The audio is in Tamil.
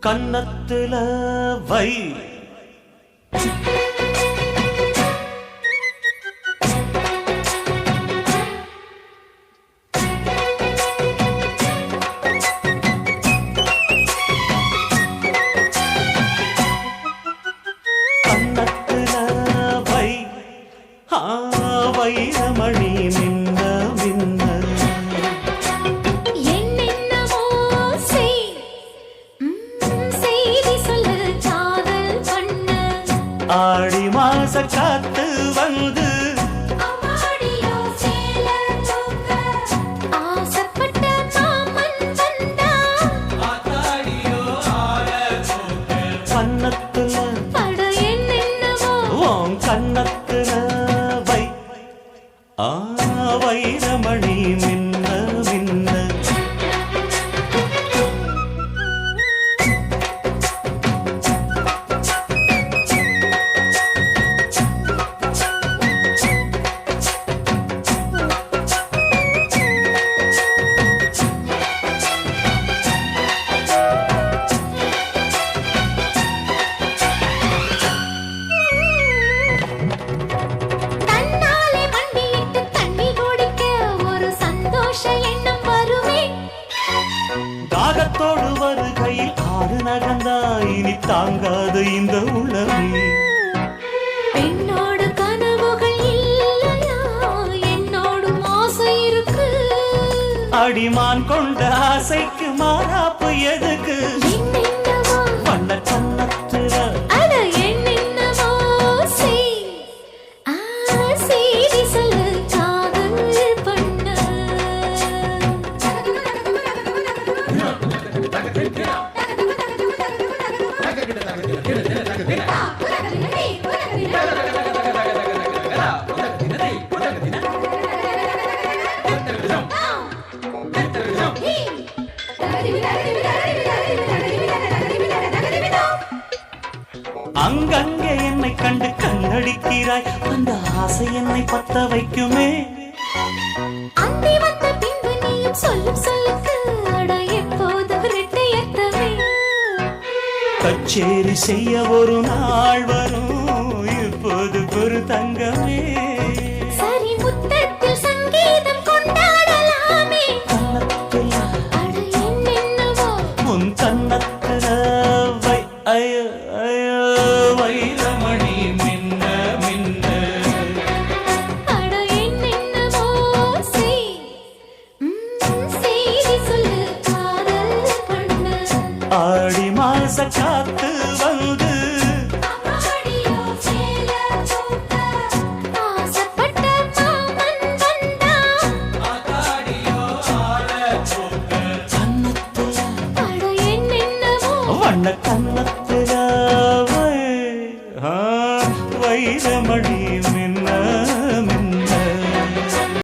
கன்னத்துல வை வைரமணி மின்ன மின்ன என்னென்னமோ செய்தி சொல்ல காதல் பண்ண ஆடி மாச காத்து வந்து அம்மாடியோ சேல தூக்க ஆசைப்பட்ட மாமன் வந்தா ஆத்தாடியோ ஆல தூக்க கன்னத்துல பட என்னென்னமோ உன் கன்னத்துல வைரமணி மின்ன மின்ன தாகத்தோடு வருகையில் ஆறு நகந்தா இனி தாங்காது இந்த உலகமே என்னோடு கனவுகள் இல்லையா என்னோடு ஆசை இருக்கு அடிமான் கொண்ட ஆசைக்கு மாறாப்பு எதுக்கு வண்ண கன்னத்துல அட என்னென்னவோ செய்தி சொல்லு காதல் பண்ண அங்கங்கே என்னை கண்டு கண்ணடிக்கிறாய் அந்த ஆசை என்னை பத்த வைக்குமே அந்தி வந்த பின்பு நீயும் சொல்லும் சொல்லுக்கு அட எப்போது ரெட்டையத்தமே கச்சேரி செய்ய ஒரு நாள் வரும் இப்போது ஒரு தங்கமே சரி முத்தத்தில் சங்கீதம் கொண்டாடலாமே கன்னத்துல அட என்னென்னவோ உன் கன்னத்துல வை ஐயோ ஐயோ வைரமணி மின்ன மின்ன அட என்னென்னவோ செய்தி சொல்லு காதல் பண்ண ஆடி மாச காத்து வந்து அம்மாடியோ சேல தூக்க ஆசைப்பட்ட மாமன் வந்தா ஆத்தாடியோ ஆல தூக்க கன்னத்துல அட என்னென்னவோ வண்ண கன்னத்துல